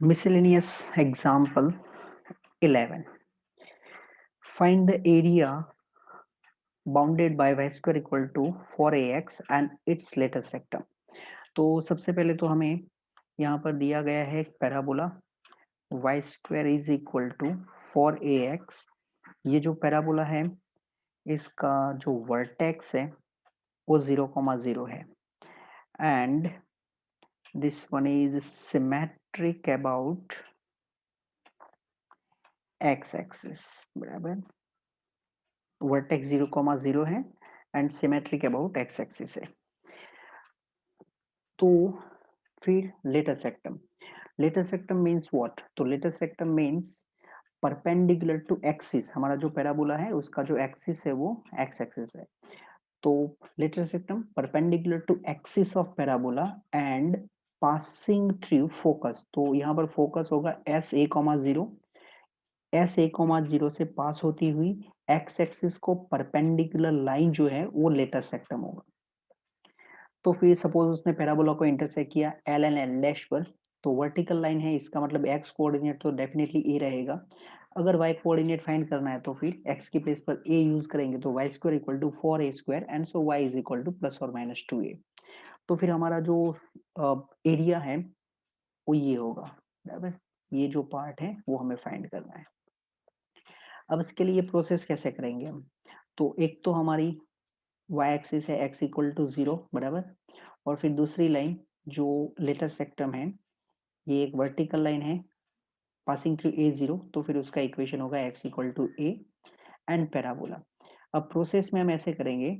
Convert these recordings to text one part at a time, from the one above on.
Miscellaneous example 11. Find the area bounded by y square equal to 4ax and its latest rectum. तो सबसे पहले तो हमें यहाँ पर दिया गया है एक parabola y square is equal to 4ax. ये जो पैराबोला है इसका जो वर्टेक्स है वो 0,0 है and this one is symmetric about x axis. बराबर, वर्टेक्स 0,0 है and symmetric about x axis है. तो फिर latus rectum. Latus rectum means what? तो latus rectum means perpendicular to axis. हमारा जो पैराबोला है उसका जो एक्सिस है वो एक्स एक्सिस है. तो latus rectum perpendicular to axis of parabola and passing through focus. तो यहाँ पर फोकस होगा S a comma zero. S a comma zero से पास होती हुई एक्स एक्सिस को परपेंडिकुलर लाइन जो है वो लेटेस्ट सेक्टम होगा. तो फिर सपोज उसने पैराबोला को इंटरसेक्ट किया एल एंड एल डैश पर, तो वर्टिकल लाइन है, इसका मतलब एक्स कोऑर्डिनेट तो डेफिनेटली ए रहेगा. अगर वाई कोऑर्डिनेट फाइंड करना है तो फिर एक्स की प्लेस पर ए यूज करेंगे तो Y square equal to 4a² and so Y is equal to plus और माइनस 2a. तो फिर हमारा जो एरिया है वो ये होगा. बराबर, ये जो पार्ट है वो हमें फाइंड करना है. अब इसके लिए प्रोसेस कैसे करेंगे हम? तो एक तो हमारी वाई एक्सिस है एक्स इक्वल टू 0. बराबर, और फिर दूसरी लाइन जो लेटेस्ट सेक्टम है ये एक वर्टिकल लाइन है पासिंग थ्रू ए जीरो, तो फिर उसका इक्वेशन होगा X equal to A and parabola. अब प्रोसेस में हम ऐसे करेंगे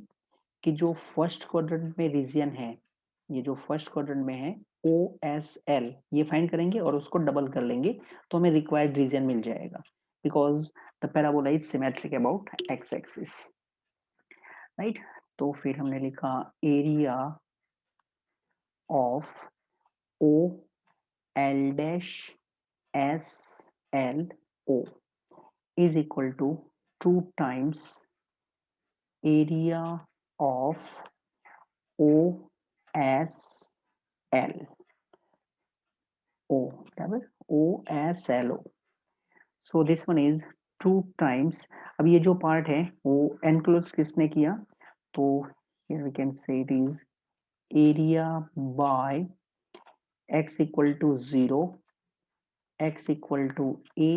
कि जो फर्स्ट क्वाड्रेंट में रीजन है, ये जो फर्स्ट क्वाड्रेंट में है ओ एस एल, ये फाइंड करेंगे और उसको डबल कर लेंगे तो हमें रिक्वायर्ड रीजन मिल जाएगा because the parabola is symmetric about x axis. Right, तो फिर हमने लिखा area of O L dash S L O is equal to 2 times area of OSL. O, बराबर, OSLO. So this one is 2 times. अब ये जो part है वो एनक्लोज किसने किया? तो here we can say it is area by x equal to 0, x equal to a,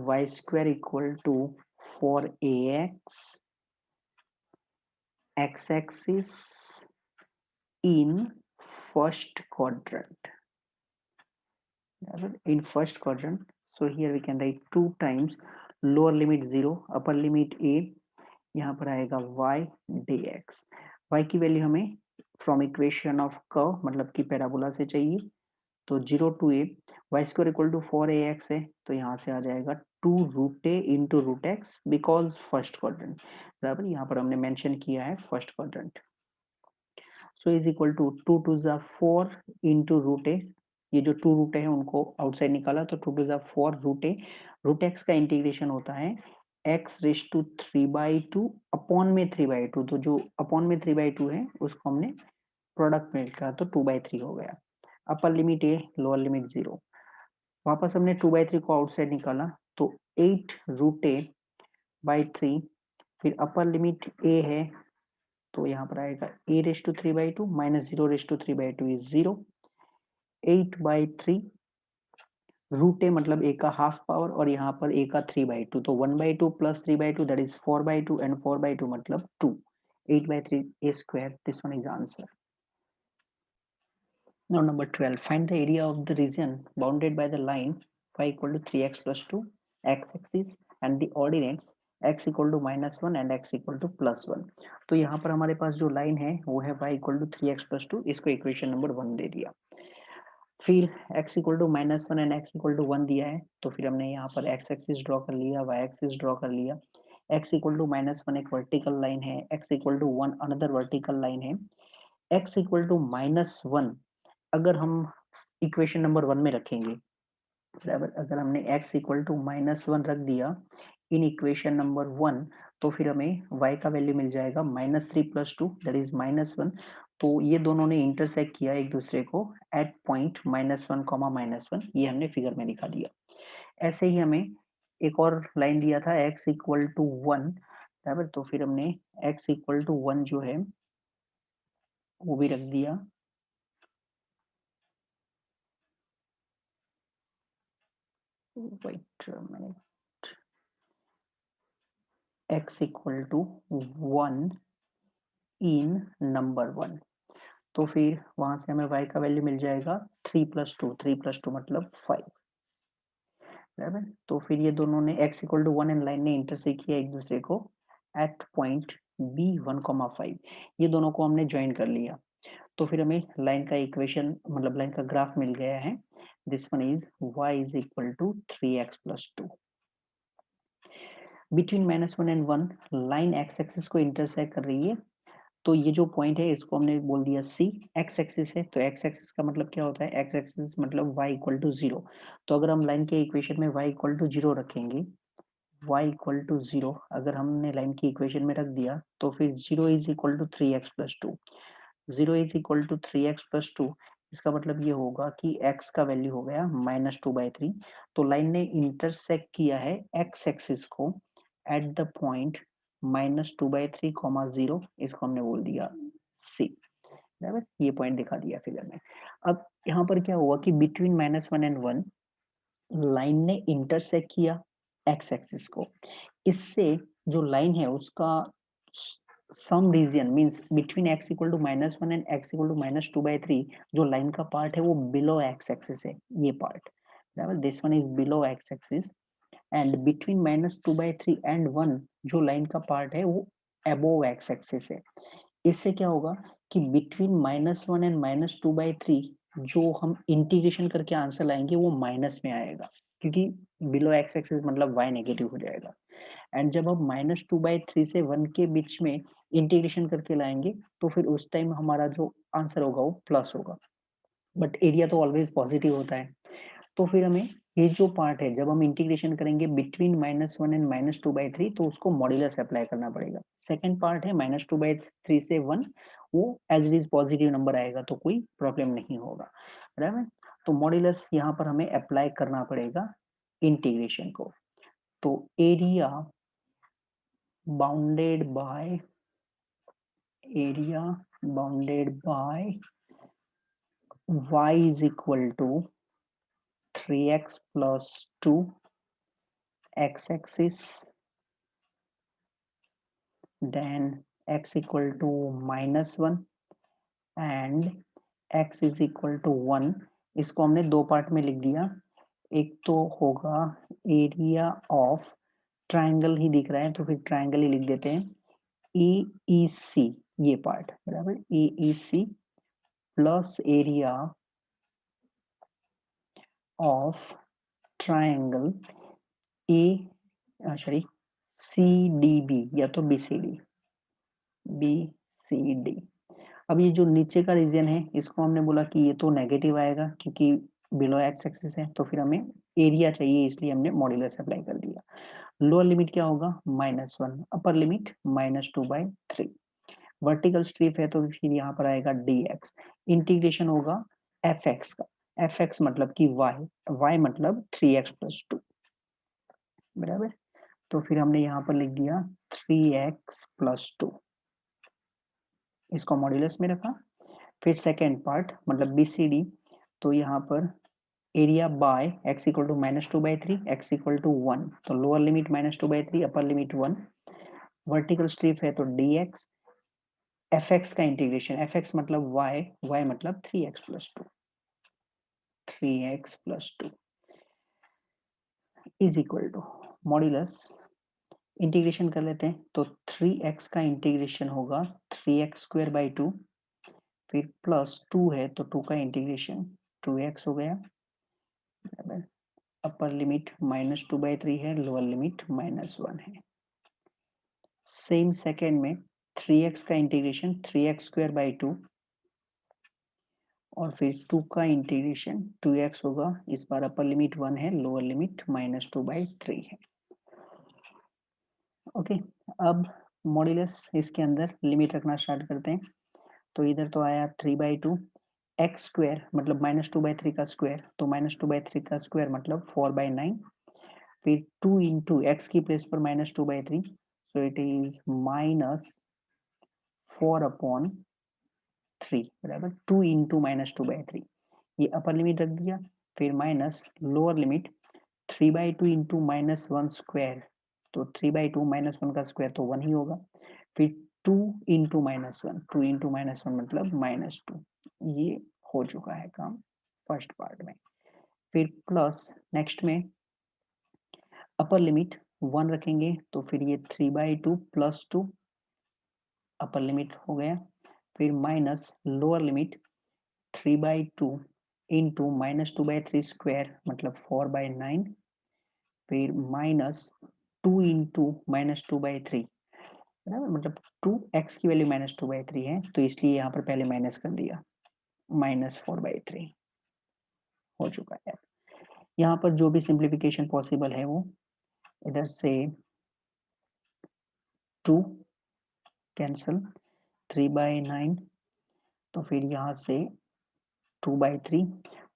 y square equal to 4ax, x-axis in first quadrant. In first quadrant, so here we can write 2 times lower limit 0, upper limit a, यहाँ पर आएगा y dx. y की value हमें from equation of curve मतलब कि parabola से चाहिए. तो 0 to a, y square equal to 4ax है तो यहाँ से आ जाएगा 2 root a into root x because first quadrant. बराबर, यहाँ पर हमने मेंशन किया है first quadrant. So is equal to 2 to ज़ा 4 इंटू रूट ए. ये जो 2 रूट है उनको आउटसाइड निकाला तो 2 टू ज़ा 4 रूट ए. रूट एक्स का इंटीग्रेशन होता है एक्स रेस टू 3/2 अपॉन में 3/2. तो जो अपॉन में 3/2 है उसको हमने प्रोडक्ट में लिखा तो 2/3 हो गया. अपर लिमिट ए, लोअर लिमिट 0. वापस हमने 2/3 को आउटसाइड निकाला तो 8 रूट ए बाई 3. फिर अपर लिमिट ए है तो यहाँ पर आएगा a raise to 3/2 minus 0 raise to 3/2 is 0. 8/3 root a मतलब a का हाफ पावर और यहाँ पर a का 3/2, तो 1/2 प्लस 3/2 दैट इज 4/2 एंड 4/2 मतलब 2. 8/3 a square. This one is answer. Now number 12, find the area of the region bounded by the line y equal to 3x plus 2 x axis and the ordinates x equal to -1 and x equal to +1. तो यहाँ पर हमारे पास जो line है वो है y equal to 3x plus 2, इसको equation number 1 दे दिया. फिर x equal to -1 and x equal to 1 दिया है तो फिर हमने यहाँ पर x एक्सिस ड्रॉ कर लिया, y एक्सिस ड्रॉ कर लिया. x equal to -1 एक वर्टिकल लाइन है, x equal to 1 another vertical line है. x equal to -1 अगर हम इक्वेशन नंबर 1 में रखेंगे, बराबर, अगर हमने x इक्वल टू -1 रख दिया इन इक्वेशन नंबर 1 तो फिर हमें y का वैल्यू मिल जाएगा -3 + 2 दैट इज -1. तो ये दोनों ने इंटरसेक्ट किया एक दूसरे को एट पॉइंट -1, ये हमने फिगर में दिखा दिया। ऐसे ही हमें एक और लाइन दिया था x इक्वल टू 1, बराबर, तो फिर हमने x इक्वल टू 1 जो है वो भी रख दिया। Wait minute, x equal to 1 in number 1, तो फिर वहां से हमें y का वैल्यू मिल जाएगा 3 + 2 मतलब 5, बराबर। तो फिर ये दोनों ने x equal to 1 and line ने इंटरसेक्ट किया एक दूसरे को एट पॉइंट B1,5, ये दोनों को हमने ज्वाइन कर लिया। तो फिर हमें लाइन का इक्वेशन मतलब लाइन का ग्राफ मिल गया है। This one is y is equal to 3x + 2। Between -1 and 1 line x axis को इंटरसेक्ट कर रही है, तो ये जो पॉइंट है इसको हमने बोल दिया C। x एक्सिस है तो x एक्सिस का मतलब क्या होता है, x एक्सिस मतलब y इक्वल टू 0। तो अगर हम लाइन के इक्वेशन में y इक्वल टू 0 रखेंगे, y इक्वल टू 0 अगर हमने लाइन की इक्वेशन में रख दिया तो फिर 0 is equal to 3x + 2, 0 is equal to 3x + 2, इसका मतलब ये होगा कि x का वैल्यू हो गया -2/3। तो लाइन ने इंटरसेक्ट किया है x एक्सिस को एट द पॉइंट -2/3, 0, इसको हमने बोल दिया C, बराबर, ये पॉइंट दिखा दिया फिगर में। अब यहाँ पर क्या हुआ कि बिटवीन -1 एंड 1 लाइन ने इंटरसेक्ट किया x एक्सिस को, इससे जो लाइन है उसका some region means between x equal to -1 and x equal to -2/3, जो लाइन का पार्ट है वो बिलो x एक्सिस है, ये पार्ट, बराबर, this one is below x axis. And between -2/3 and 1 जो लाइन का पार्ट है वो अबोव x एक्सिस है। इससे क्या होगा कि बिटवीन -1 एंड -2/3 जो हम इंटीग्रेशन करके आंसर लाएंगे वो माइनस में आएगा, क्योंकि बिलो x एक्सिस मतलब y नेगेटिव हो जाएगा। एंड जब हम -2/3 से 1 के बीच में इंटीग्रेशन करके लाएंगे तो फिर उस टाइम हमारा जो आंसर होगा वो प्लस होगा, बट एरिया तो ऑलवेज पॉजिटिव होता है। तो फिर हमें ये जो पार्ट है जब हम इंटीग्रेशन करेंगे बिटवीन -1 एंड -2/3 तो उसको मॉड्यूलस अप्लाई करना पड़ेगा। सेकंड पार्ट है -2/3 से 1, वो as it is positive number आएगा तो कोई प्रॉब्लम नहीं होगा, बराबर। तो मॉड्यूलस यहाँ पर हमें अप्लाई करना पड़ेगा इंटीग्रेशन को। तो area bounded by y is equal to 3x plus 2 x axis, then x equal to -1 and x is equal to 1। इसको हमने दो पार्ट में लिख दिया। एक तो होगा एरिया ऑफ ट्राइंगल ही दिख रहा है तो फिर ट्राइंगल ही लिख देते हैं, EEC, ये पार्ट, बराबर, EEC plus area of triangle CDB या तो BCD। अब ये जो नीचे का रीजन है इसको हमने बोला कि ये तो नेगेटिव आएगा क्योंकि बिलो एक्स एक्सिस है, तो फिर हमें एरिया चाहिए इसलिए हमने मॉड्यूलस अप्लाई कर दिया। लोअर लिमिट क्या होगा -1, अपर लिमिट -2/3। वर्टिकल स्ट्रिप है तो फिर यहाँ पर आएगा dx, इंटीग्रेशन होगा fx का, fx मतलब कि y मतलब 3x + 2, बराबर। तो फिर हमने यहाँ पर लिख दिया 3x + 2, इसको मॉड्यूलस में रखा। फिर सेकेंड पार्ट मतलब BCD, तो यहाँ पर area by x equal to -2/3, x equal to 1, तो lower limit -2/3, upper limit 1। Vertical strip है तो dx, fx का इंटीग्रेशन, fx मतलब y मतलब 3x + 2 is equal to modulus, integration कर लेते हैं तो 3x का इंटीग्रेशन होगा 3x² / 2, फिर प्लस 2 है तो 2 का इंटीग्रेशन 2x हो गया, अपर लिमिट -2/3 है, लोअर लिमिट -1 है। सेम सेकेंड में 3x का इंटीग्रेशन 3x² / 2 और फिर 2 का इंटीग्रेशन 2x होगा, इस बार अपर लिमिट 1 है, लोअर लिमिट -2/3 है। ओके, अब मॉड्यूलस इसके अंदर लिमिट रखना स्टार्ट करते हैं। तो इधर तो आया 3/2 एक्स स्क्वायर मतलब -2/3 का स्क्वायर, तो -2/3 का स्क्वायर मतलब 4/9, फिर 2 इंटू एक्स की प्लेस पर -2/3, सो इट इज -4/3 बराबर 2 इंटू -2/3, ये अपर लिमिट रख दिया, फिर minus lower limit 3/2 into -1 square, तो 3/2 -1 का स्क्वायर तो 1 ही होगा, फिर 2 इंटू -1, 2 इंटू -1 मतलब -2, ये हो चुका है काम फर्स्ट पार्ट में। फिर प्लस नेक्स्ट में अपर लिमिट 1 रखेंगे, तो फिर ये 3/2 प्लस 2 अपर लिमिट हो गया, फिर minus lower limit 3/2 into -2/3 square मतलब 4/9, फिर माइनस 2 इंटू -2/3 बराबर मतलब 2x की वैल्यू -2/3 है, तो इसलिए यहाँ पर पहले माइनस कर दिया, -4/3 हो चुका है। यहाँ पर जो भी सिंप्लीफिकेशन पॉसिबल है वो इधर से 2 कैंसल, 3/9, तो फिर यहाँ से 2/3,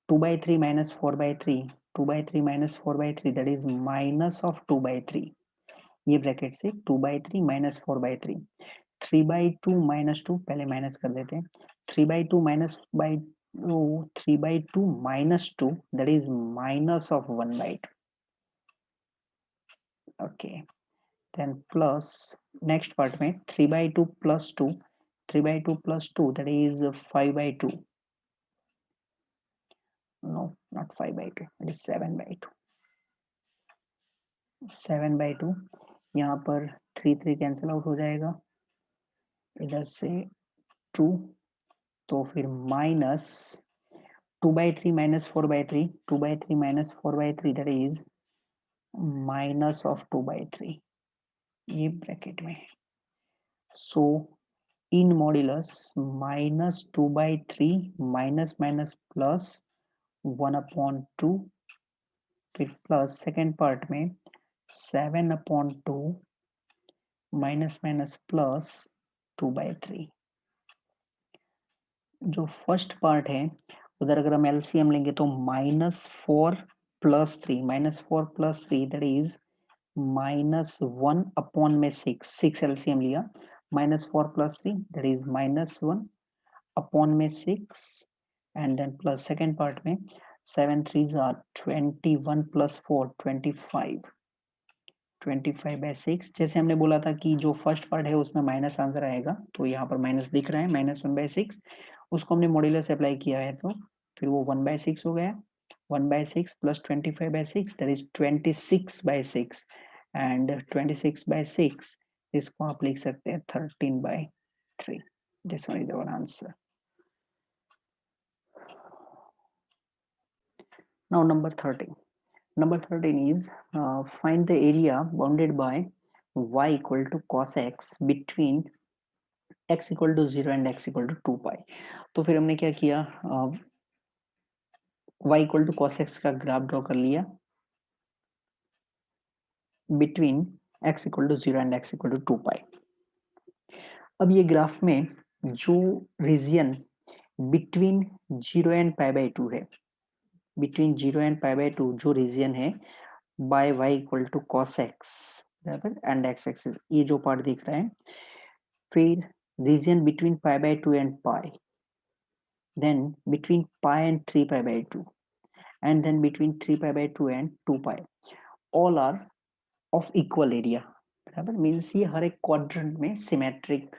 2/3 minus 4/3, 2/3 minus 4/3 that is minus of 2/3, ये ब्रैकेट से 2/3 माइनस 4/3, 3/2 माइनस 2 पहले माइनस कर देते हैं, 3/2 minus 3/2 minus 2 that is minus of 1/2, okay, then plus next part में 3/2 plus 2, 3/2 plus 2 that is 5/2, no not 5/2, it is 7/2, 7/2, यहाँ पर 3 कैंसिल आउट हो जाएगा, इधर से 2, तो फिर minus 2/3 minus 4/3, 2/3 minus 4/3 that is minus of 2/3, ये ब्रैकेट में, सो इन मॉड्यूलस -2/3 माइनस माइनस प्लस 1/2, फिर प्लस सेकेंड पार्ट में 7/2 माइनस माइनस प्लस 2/3, जो फर्स्ट पार्ट है उधर अगर हम एलसीएम लेंगे तो -4 plus 3, -4 plus 3 that is -1 upon में 6 एलसीएम लिया, -4 प्लस 3 दैट इज -1 अपॉन में 6, and then plus second part में 7 3s are 21 प्लस 4 25, 25/6, जैसे हमने बोला था कि जो फर्स्ट पार्ट है उसमें माइनस आंसर आएगा, तो यहाँ पर माइनस दिख रहा है, -1/6, उसको हमने मॉड्यूलस अप्लाई किया है, तो फिर वो 1/6 हो गया, 1/6 प्लस 25/6 दैट इज 26/6, एंड 26/6 इसको आप लिख सकते हैं 13/3, this one is our answer. Now number 13, number 13 is find the area bounded by y equal to cos x between x equal to 0 and x equal to 2 pi। तो फिर हमने क्या किया, y equal to cos x का graph draw कर लिया between x equal to 0 and x equal to 2 pi। अब ये ग्राफ में जो रीजियन बिटवीन 0 एंड π/2 है, बिटवीन 0 एंड π/2 जो रीजियन है by y equal to cos x बराबर एंड x एक्सिस, ये जो पार्ट दिख रहा है, फिर region between π/2 and pi, then between pi and 3 π/2, and then between 3 π/2 and 2 pi, all are of equal area बराबर, मींस ये हर एक क्वाड्रेंट में सिमेट्रिक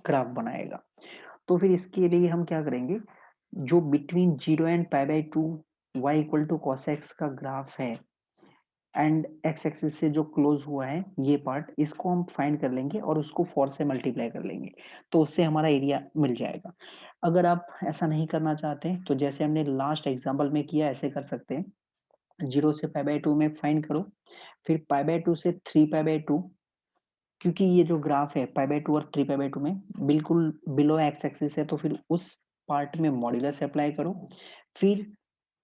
ग्राफ बनाएगा। तो फिर इसके लिए हम क्या करेंगे, जो between 0 and π/2 y equal to cos x का ग्राफ है एंड x एक्सिस से जो क्लोज हुआ है ये पार्ट, इसको हम फाइंड कर लेंगे और उसको 4 से मल्टीप्लाई कर लेंगे, तो उससे हमारा एरिया मिल जाएगा। अगर आप ऐसा नहीं करना चाहते तो जैसे हमने लास्ट एग्जांपल में किया ऐसे कर सकते हैं, 0 से π/2 में फाइंड करो, फिर π/2 से 3 π/2, क्योंकि ये जो ग्राफ है π/2 और 3 π/2 में बिल्कुल बिलो एक्स एक्सिस है, तो फिर उस पार्ट में मॉड्यूलस अप्लाई करो, फिर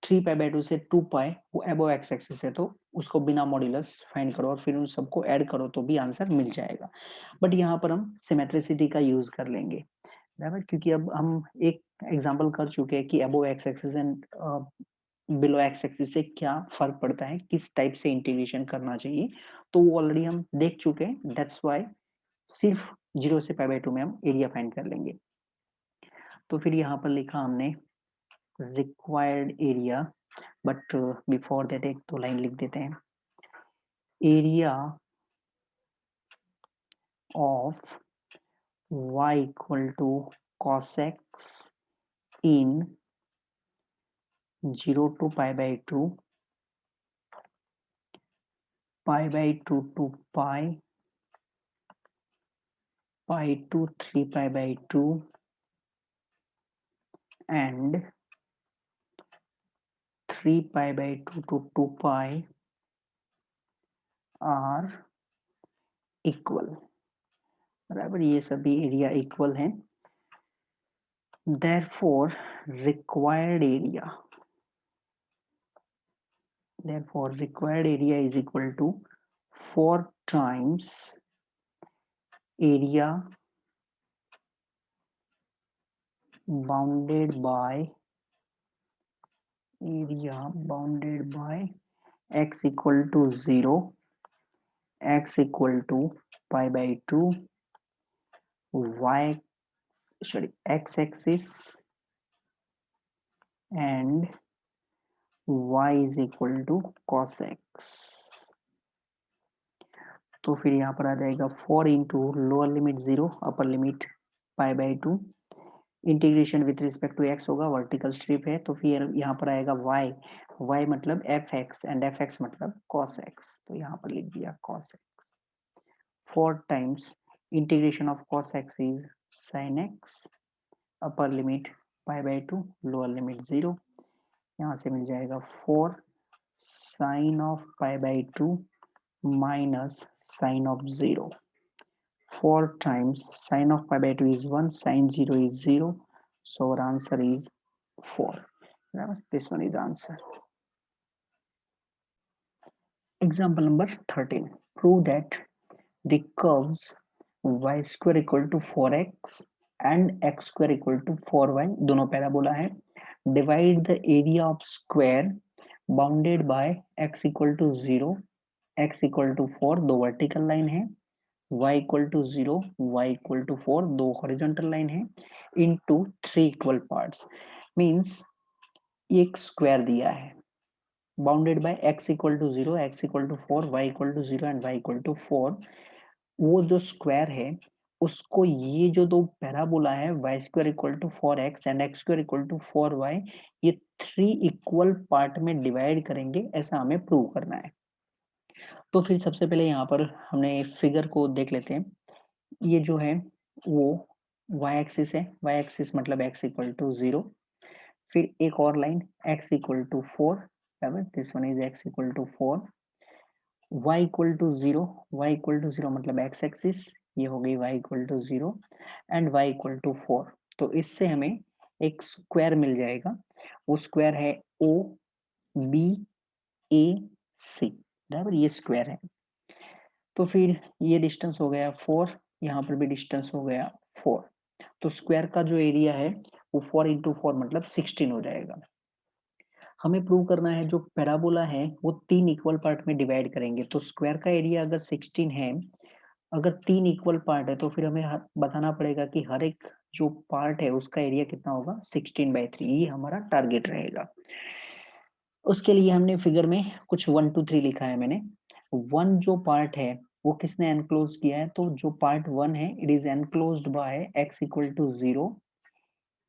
3 π/2 से 2 पाई वो अबव एक्स एक्सिस है, तो उसको बिना मॉड्यूलस फाइंड करो और फिर उन सबको ऐड करो तो भी आंसर मिल जाएगा, बट यहाँ पर हम सिमेट्रिसिटी का यूज कर लेंगे। बराबर, क्योंकि अब हम एक एग्जांपल कर चुके हैं कि above x axis and below x axis से क्या फर्क पड़ता है, किस टाइप से इंटीग्रेशन करना चाहिए, तो वो ऑलरेडी हम देख चुके हैं। दैट्स वाई सिर्फ 0 से पाई बाई 2 में हम एरिया फाइंड कर लेंगे। तो फिर यहाँ पर लिखा हमने required area, but before that एक तो लाइन लिख देते हैं, area of y equal to cos x in 0 to pi by 2, pi by 2 to pi, pi to 3 pi by 2, and 3 pi by 2 to 2 pi are equal. बराबर, ये सभी area equal हैं। therefore required area is equal to 4 times area bounded by x equal to 0, x equal to pi by 2, x axis and y is equal to cos x। तो फिर यहाँ पर आ जाएगा 4 into lower limit 0, upper limit pi by 2, integration with respect to x होगा, vertical strip है, तो फिर यहाँ पर आएगा y मतलब f x and f x मतलब cos x, तो यहाँ पर लिख दिया cos x। 4 times integration of cos x is sin x, upper limit pi by 2, lower limit 0, यहाँ से मिल जाएगा 4 sine of pi by 2 minus sine of 0, 4 times sine of pi by 2 is 1, sine 0 is 0, so our answer is 4. This one is answer. Example number 13. Prove that the curves y square equal to 4x and x square equal to 4y, दोनों parabola है, divide the area of square bounded by x equal to 0, x equal to 4, दो vertical line है, y equal to 0, y equal to 4, दो horizontal line है, into 3 equal parts, means एक square दिया है bounded by x equal to 0, x equal to 4, y equal to 0 and y equal to 4। वो जो square है उसको ये जो दो पैराबोला है y square equal to 4x and x square equal to 4y, ये 3 इक्वल पार्ट में डिवाइड करेंगे, ऐसा हमें प्रूव करना है। तो फिर सबसे पहले यहाँ पर हमने फिगर को देख लेते हैं। ये जो है वो y एक्सिस है, y एक्सिस मतलब x इक्वल टू 0, फिर एक और line x equal to 4, this one is x equal to 4, y equal to 0, y equal to 0 मतलब x एक्सिस, ये हो गई y equal to 0 and y equal to 4। तो इससे हमें एक स्क्वायर मिल जाएगा, वो स्क्वायर है ओ बी ए सी, बराबर, ये स्क्वायर है। तो फिर ये डिस्टेंस हो गया 4, यहाँ पर भी डिस्टेंस हो गया 4, तो स्क्वायर का जो एरिया है वो 4 इंटू 4 मतलब 16 हो जाएगा। हमें प्रूव करना है जो पैराबोला है वो 3 इक्वल पार्ट में डिवाइड करेंगे, तो स्क्वायर का एरिया अगर 16 है, अगर 3 इक्वल पार्ट है, तो फिर हमें बताना पड़ेगा कि हर एक जो पार्ट है उसका एरिया कितना होगा, 16/3, ये हमारा टारगेट रहेगा। उसके लिए हमने फिगर में कुछ 1 2 3 लिखा है मैंने। 1 जो पार्ट है वो किसने एनक्लोज किया है, तो जो पार्ट 1 है it is enclosed by x equal to 0,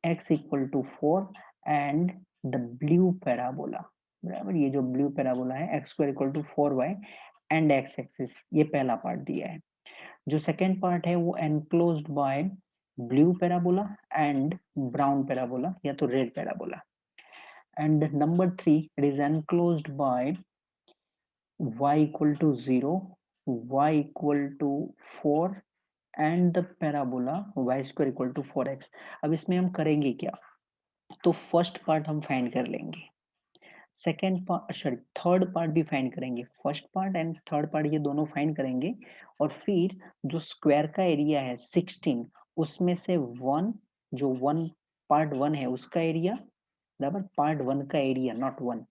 x equal to 4 and the blue parabola, बराबर, ये जो ब्लू पैराबोला है x square equal to 4y and x axis, ये पहला पार्ट दिया है। जो सेकेंड पार्ट है वो enclosed bye blue parabola and brown parabola या तो red parabola, and number 3 it is enclosed by y equal to 0, y equal to 4 and the parabola y square equal to 4x। अब इसमें हम करेंगे क्या, तो फर्स्ट पार्ट हम find कर लेंगे, second part sorry third part भी फाइंड करेंगे, first part and third part ये दोनों फाइंड करेंगे, और फिर जो स्क्वायर का एरिया है 16 उसमें से 1 जो पार्ट 1 है उसका एरिया बराबर पार्ट 1 का एरिया नॉट 1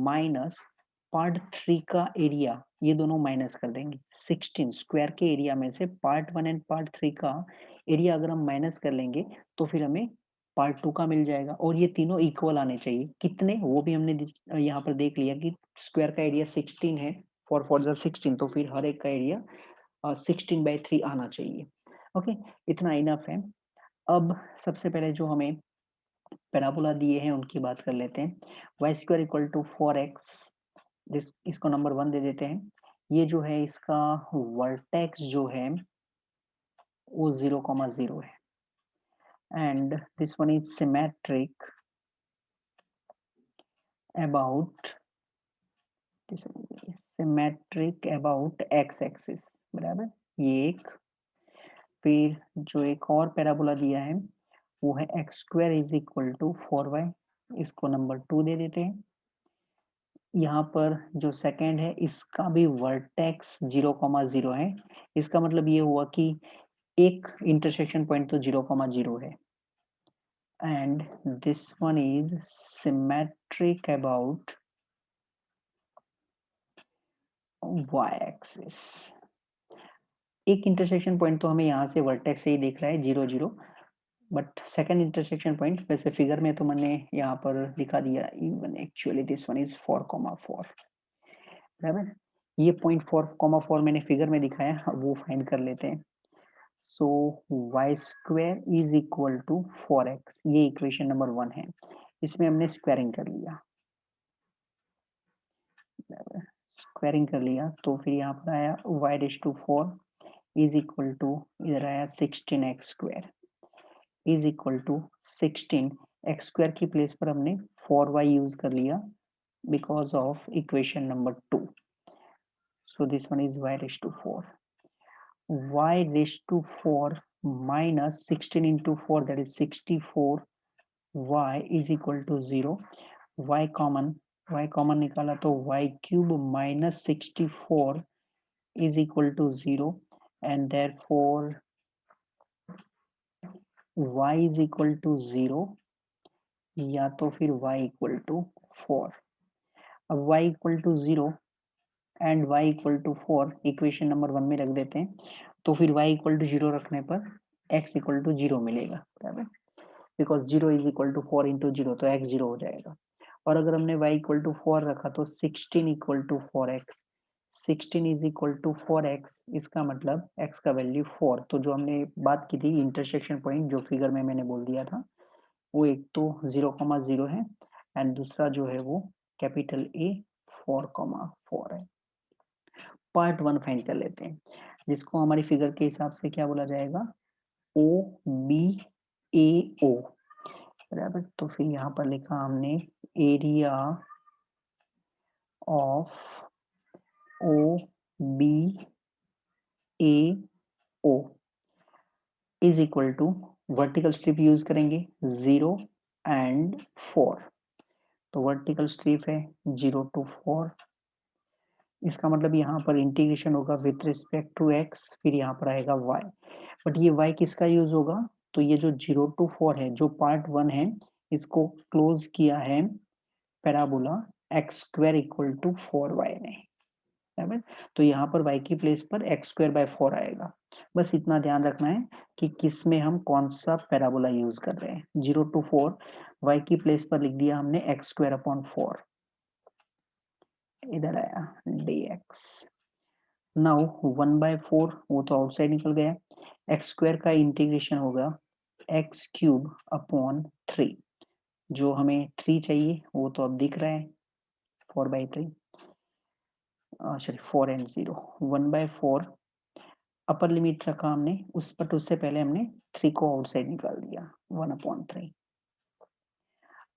माइनस पार्ट 3 का एरिया, ये दोनों माइनस कर देंगे। 16 स्क्वायर के एरिया में से पार्ट 1 एंड पार्ट 3 का एरिया अगर हम माइनस कर लेंगे तो फिर हमें पार्ट 2 का मिल जाएगा, और ये तीनों इक्वल आने चाहिए। कितने, वो भी हमने यहाँ पर देख लिया कि स्क्वायर का एरिया 16 है, 4 4 16, तो फिर हर एक का एरिया 16/3 आना चाहिए। ओके, इतना इनफ है। अब सबसे पहले जो हमें पैराबोला दिए हैं उनकी बात कर लेते हैं। y² = 4x, इसको नंबर 1 दे देते हैं। ये जो है इसका वर्टेक्स जो है वो 0,0 है, and this one is symmetric about x axis, बराबर। ये एक, फिर जो एक और पैराबोला दिया है वो है x² = 4y, इसको नंबर 2 दे देते हैं। यहाँ पर जो सेकंड है इसका भी वर्टेक्स 0,0 है, इसका मतलब ये हुआ कि एक इंटरसेक्शन पॉइंट तो 0,0 है, and this one is symmetric about y axis. एक इंटरसेक्शन पॉइंट तो हमें यहाँ से वर्टेक्स से ही देख रहा है 0 0, बट सेकंड इंटरसेक्शन पॉइंट वैसे फिगर में तो मैंने यहाँ पर दिखा दिया, even actually this one is 4,4, बराबर। ये पॉइंट 4,4 मैंने फिगर में दिखाया, वो फाइंड कर लेते हैं। सो y² = 4x, ये इक्वेशन नंबर 1 है, इसमें हमने स्क्वायरिंग कर लिया, स्क्वायरिंग कर लिया तो फिर यहाँ पर आया y⁴ इधर आया 16x² = 16, x² की प्लेस पर हमने 4y यूज कर लिया because of equation number 2, so this one is y⁴, y⁴ minus 16 into 4, that is 64, y = 0, y common निकाला तो y³ minus 64 = 0, and therefore y = 0 या तो फिर y = 4। अब y = 0 and y = 4 equation number 1 में रख देते हैं, तो फिर y = 0 रखने पर x = 0 मिलेगा, बराबर, बिकॉज 0 = 4 into 0, तो x 0 हो जाएगा। और अगर हमने y = 4 रखा तो 16 = 4x, 16 = 4x, इसका मतलब x का वैल्यू 4, तो जो हमने बात की थी इंटरसेक्शन पॉइंट जो फिगर में मैंने बोल दिया था, वो एक तो 0,0 है एंड दूसरा जो है वो कैपिटल A 4,4 है। पार्ट 1 फाइंड कर लेते हैं, जिसको हमारी फिगर के हिसाब से क्या बोला जाएगा, OBAO, बराबर। तो फिर यहाँ पर लिखा हमने area of OBAO is equal to, vertical strip use करेंगे 0 एंड 4, तो वर्टिकल स्ट्रिप है 0 to 4, इसका मतलब यहाँ पर इंटीग्रेशन होगा विथ रिस्पेक्ट टू x, फिर यहाँ पर आएगा y, बट ये y किसका यूज होगा, तो ये जो 0 to 4 है जो पार्ट 1 है, इसको क्लोज किया है पैराबोला x² = 4y ने, बराबर। तो यहाँ पर y की प्लेस पर x²/4 आएगा। बस इतना ध्यान रखना है कि किस में हम कौन सा पैराबोला यूज कर रहे हैं। 0 to 4 y की प्लेस पर लिख दिया हमने x²/4, इधर आया dx। नाउ 1/4 वो तो आउटसाइड निकल गया, x² का इंटीग्रेशन होगा x³/3, जो हमें 3 चाहिए वो तो अब दिख रहा है 4/3, सॉरी 4 and 0, 1/4 अपर लिमिट रखा हमने उस, बट उससे पहले हमने 3 को आउटसाइड निकाल दिया 1/3।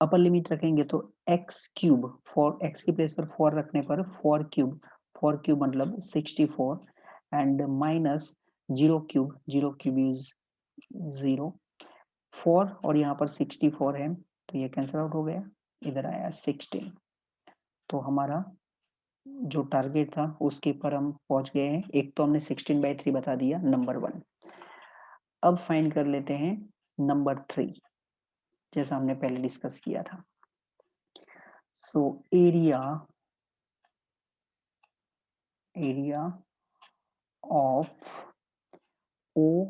अपर लिमिट रखेंगे तो x³ 4, x की प्लेस पर 4 रखने पर 4³ मतलब 64, एंड माइनस 0³ इज 0, 4 और यहाँ पर 64 है तो ये कैंसिल आउट हो गया, इधर आया 16, तो हमारा जो टारगेट था उसके पर हम पहुंच गए हैं। एक तो हमने 16/3 बता दिया, नंबर 1। अब फाइंड कर लेते हैं नंबर 3 जैसा हमने पहले डिस्कस किया था। सो एरिया ऑफ ओ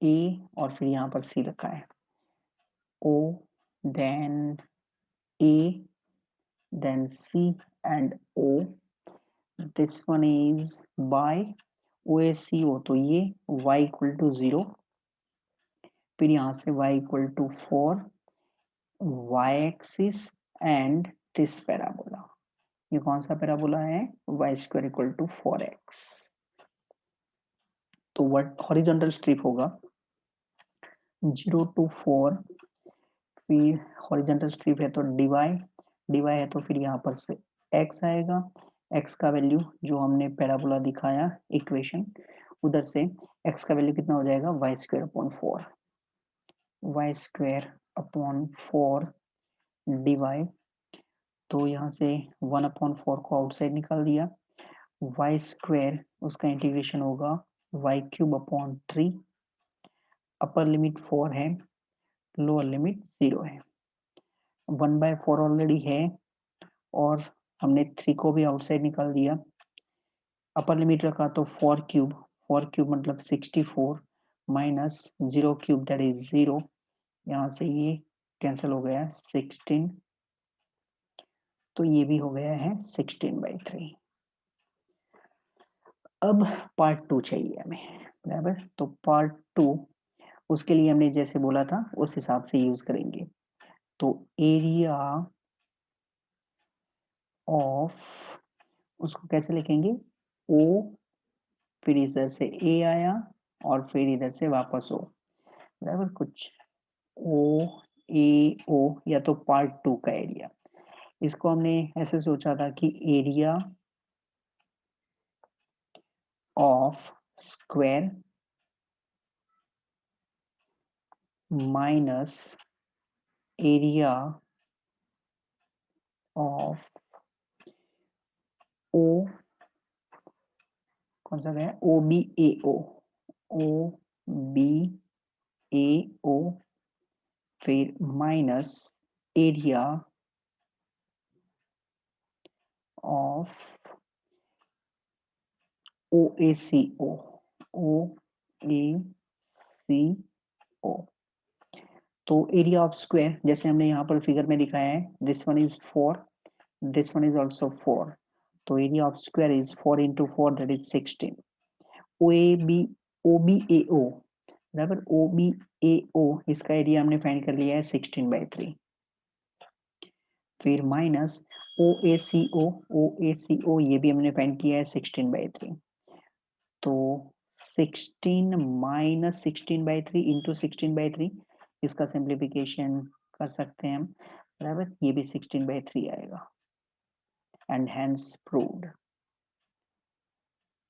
ए और फिर यहाँ पर सी रखा है, O then A then C and O, this one is by OACO, तो ये y इक्वल टू 0, फिर यहाँ से y equal to 4, y axis and this parabola, ये कौन सा पैराबोला है, y square equal to 4x। तो व्हाट हॉरिजॉन्टल स्ट्रिप होगा 0 to 4, फिर हॉरिजॉन्टल स्ट्रिप है तो dy है तो फिर यहाँ पर से x आएगा, x का वैल्यू जो हमने पैराबोला दिखाया इक्वेशन, उधर से x का वैल्यू कितना हो जाएगा y square upon 4, y square upon 4 dy, तो यहाँ से 1 अपॉन 4 को आउटसाइड निकाल दिया, y स्क्वायर उसका इंटीग्रेशन होगा y cube upon 3, upper limit 4 है, लोअर लिमिट 0 है, 1/4 ऑलरेडी है और हमने 3 को भी आउटसाइड निकाल दिया, अपर लिमिट रखा तो 4 क्यूब मतलब 64 माइनस 0 क्यूब दैट इज 0, यहाँ से ये कैंसिल हो गया 16, तो ये भी हो गया है 16/3। अब पार्ट 2 चाहिए हमें, बराबर, तो पार्ट 2 उसके लिए हमने जैसे बोला था उस हिसाब से यूज करेंगे, तो एरिया ऑफ, उसको कैसे लिखेंगे, ओ फिर इधर से ए आया और फिर इधर से वापस ओ, बराबर, कुछ ओ ए ओ, या तो पार्ट 2 का एरिया, इसको हमने ऐसे सोचा था कि area of square minus area of O, कौन सा गया, ओ बी ए ओ, फिर minus area of O A C O, तो एरिया ऑफ स्क्वायर जैसे हमने यहाँ पर फिगर में दिखाया है, this one is 4, this one is also 4, तो area of square is 4 into 4 that is 16, O B A O, बराबर, ओ बी ए ओ, इसका एरिया हमने फाइंड कर लिया है 16/3, फिर माइनस ओ ए सी ओ, ये भी हमने फाइंड किया है 16/3, तो 16 माइनस 16/3 इंटू 16/3, इसका सिंप्लीफिकेशन कर सकते हैं हम, बराबर, ये भी 16/3 आएगा, एंड हैंस प्रूव्ड,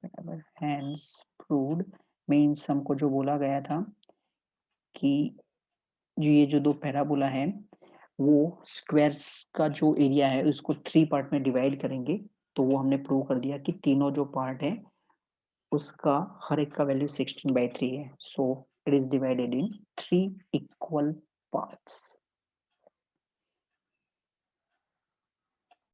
बराबर, हैंस प्रूव्ड मीन्स हमको जो बोला गया था कि जो ये जो दो पैराबोला है वो स्क्वायर्स का जो एरिया है उसको 3 पार्ट में डिवाइड करेंगे, तो वो हमने प्रूव कर दिया कि तीनों जो पार्ट है उसका हर एक का वैल्यू 16/3 है, so it is divided in 3 equal parts.